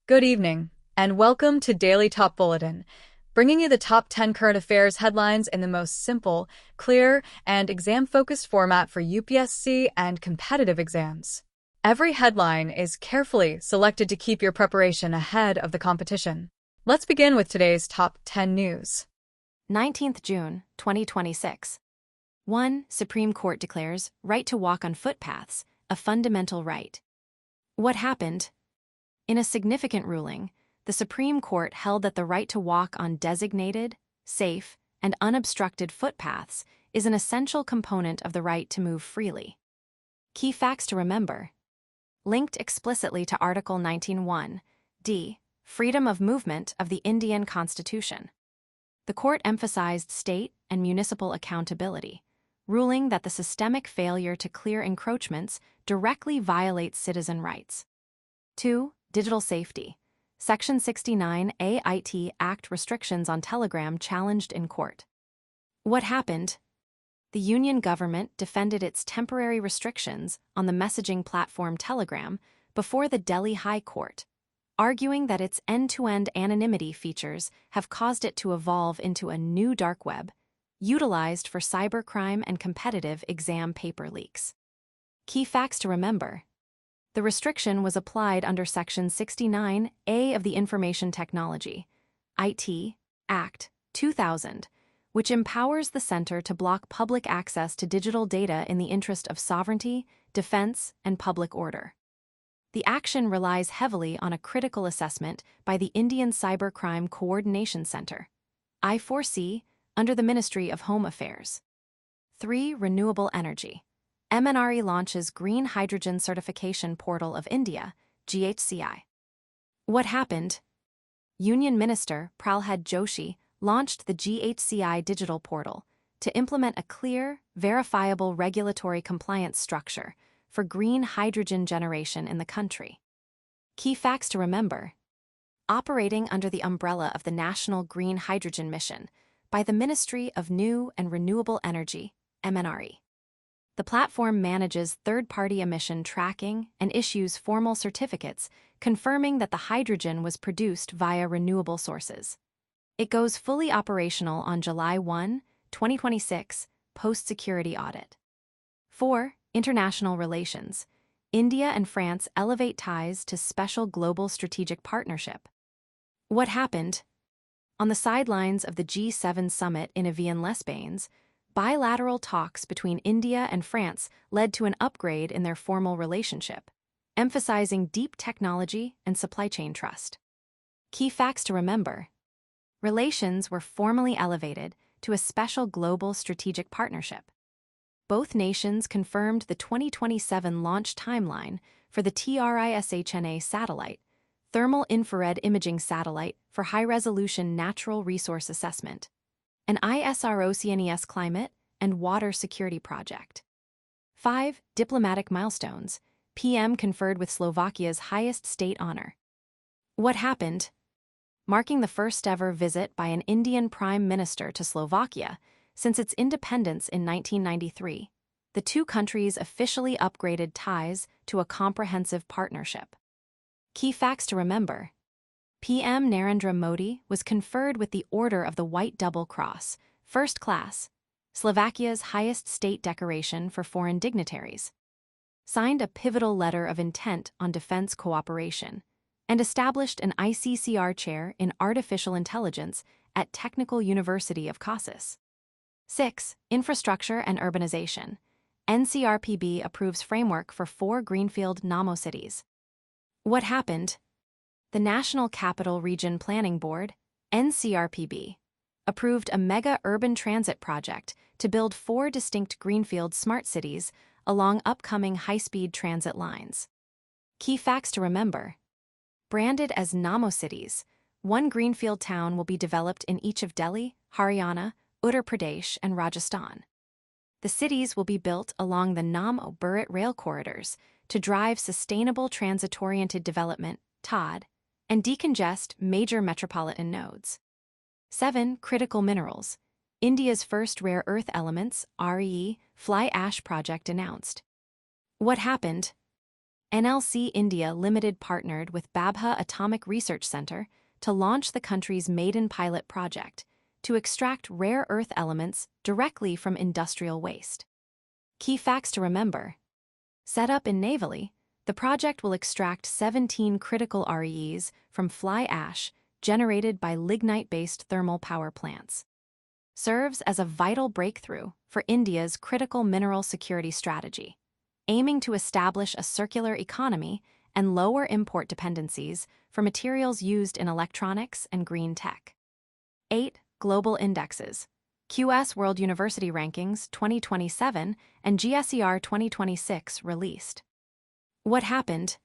Good evening, and welcome to Daily Top Bulletin, bringing you the top 10 current affairs headlines in the most simple, clear, and exam-focused format for UPSC and competitive exams. Every headline is carefully selected to keep your preparation ahead of the competition. Let's begin with today's top 10 news. 19th June, 2026. 1. Supreme Court declares right to walk on footpaths a fundamental right. What happened? In a significant ruling, the Supreme Court held that the right to walk on designated, safe, and unobstructed footpaths is an essential component of the right to move freely. Key facts to remember. Linked explicitly to Article 19(1) d. Freedom of movement of the Indian Constitution. The court emphasized state and municipal accountability, ruling that the systemic failure to clear encroachments directly violates citizen rights. 2. Digital safety. Section 69 AIT Act restrictions on Telegram challenged in court. What happened? The Union government defended its temporary restrictions on the messaging platform Telegram before the Delhi High Court, arguing that its end-to-end anonymity features have caused it to evolve into a new dark web, utilized for cybercrime and competitive exam paper leaks. Key facts to remember. The restriction was applied under Section 69A of the Information Technology, IT, Act, 2000, which empowers the center to block public access to digital data in the interest of sovereignty, defense, and public order. The action relies heavily on a critical assessment by the Indian Cybercrime Coordination Center, I4C, under the Ministry of Home Affairs. 3. Renewable energy. MNRE launches Green Hydrogen Certification Portal of India, GHCI. What happened? Union Minister Pralhad Joshi launched the GHCI digital portal to implement a clear, verifiable regulatory compliance structure for green hydrogen generation in the country. Key facts to remember. Operating under the umbrella of the National Green Hydrogen Mission by the Ministry of New and Renewable Energy, MNRE. The platform manages third-party emission tracking and issues formal certificates confirming that the hydrogen was produced via renewable sources. It goes fully operational on July 1, 2026, post-security audit. 4. International relations. India and France elevate ties to special global strategic partnership. What happened? On the sidelines of the G7 summit in Avion-les-Bains, bilateral talks between India and France led to an upgrade in their formal relationship, emphasizing deep technology and supply chain trust. Key facts to remember. Relations were formally elevated to a special global strategic partnership. Both nations confirmed the 2027 launch timeline for the TRISHNA satellite, Thermal Infrared Imaging Satellite for High-Resolution Natural Resource Assessment, an ISROCNES climate and water security project. 5. Diplomatic milestones. PM conferred with Slovakia's highest state honor. What happened? Marking the first-ever visit by an Indian Prime Minister to Slovakia since its independence in 1993, the two countries officially upgraded ties to a comprehensive partnership. Key facts to remember. PM Narendra Modi was conferred with the Order of the White Double Cross, First Class, Slovakia's highest state decoration for foreign dignitaries, signed a pivotal letter of intent on defense cooperation, and established an ICCR chair in artificial intelligence at Technical University of Cassis. 6. Infrastructure and urbanization. NCRPB approves framework for 4 greenfield NAMO cities. What happened? The National Capital Region Planning Board, NCRPB, approved a mega urban transit project to build 4 distinct greenfield smart cities along upcoming high-speed transit lines. Key facts to remember. Branded as NAMO cities, 1 greenfield town will be developed in each of Delhi, Haryana, Uttar Pradesh, and Rajasthan. The cities will be built along the Nam-Burrit rail corridors to drive sustainable transit-oriented development, TOD, and decongest major metropolitan nodes. 7. Critical minerals. India's first rare earth elements, REE, fly ash project announced. What happened? NLC India Limited partnered with Babha Atomic Research Centre to launch the country's maiden pilot project to extract rare earth elements directly from industrial waste. Key facts to remember. Set up in Navali, the project will extract 17 critical REEs from fly ash generated by lignite-based thermal power plants. Serves as a vital breakthrough for India's critical mineral security strategy, aiming to establish a circular economy and lower import dependencies for materials used in electronics and green tech. 8. Global Indexes. QS World University Rankings 2027 and GSER 2026 released. What happened?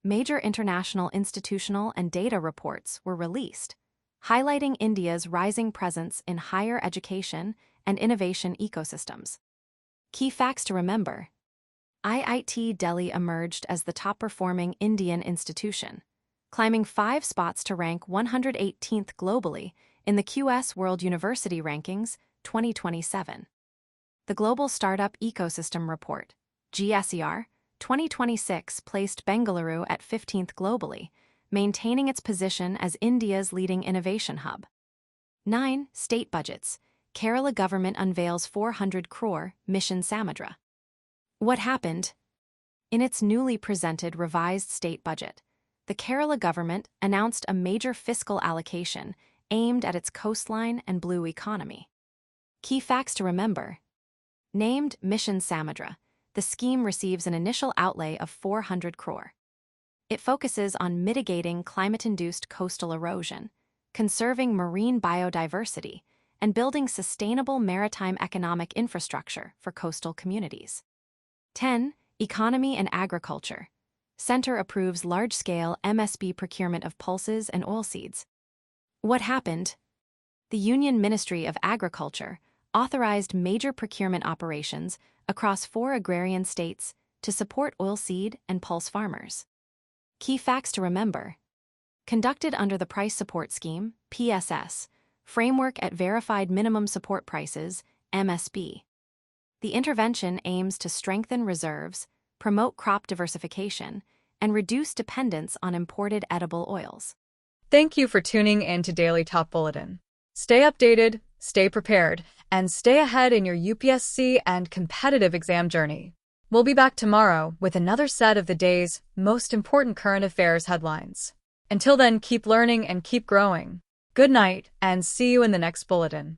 Major international institutional and data reports were released, highlighting India's rising presence in higher education and innovation ecosystems. Key facts to remember. IIT Delhi emerged as the top-performing Indian institution, climbing 5 spots to rank 118th globally in the QS World University Rankings 2027. The Global Startup Ecosystem Report, GSER, 2026 placed Bengaluru at 15th globally, maintaining its position as India's leading innovation hub. 9. State Budgets. Kerala government unveils 400 crore Mission Samudra. What happened? In its newly presented revised state budget, the Kerala government announced a major fiscal allocation aimed at its coastline and blue economy. Key facts to remember. Named Mission Samudra, the scheme receives an initial outlay of 400 crore. It focuses on mitigating climate-induced coastal erosion, conserving marine biodiversity, and building sustainable maritime economic infrastructure for coastal communities. 10. Economy and Agriculture. Center approves large-scale MSB procurement of pulses and oilseeds. What happened? The Union Ministry of Agriculture authorized major procurement operations across 4 agrarian states to support oilseed and pulse farmers. Key facts to remember. Conducted under the Price Support Scheme, PSS, Framework at Verified Minimum Support Prices, MSB. The intervention aims to strengthen reserves, promote crop diversification, and reduce dependence on imported edible oils. Thank you for tuning in to Daily Top Bulletin. Stay updated, stay prepared, and stay ahead in your UPSC and competitive exam journey. We'll be back tomorrow with another set of the day's most important current affairs headlines. Until then, keep learning and keep growing. Good night, and see you in the next bulletin.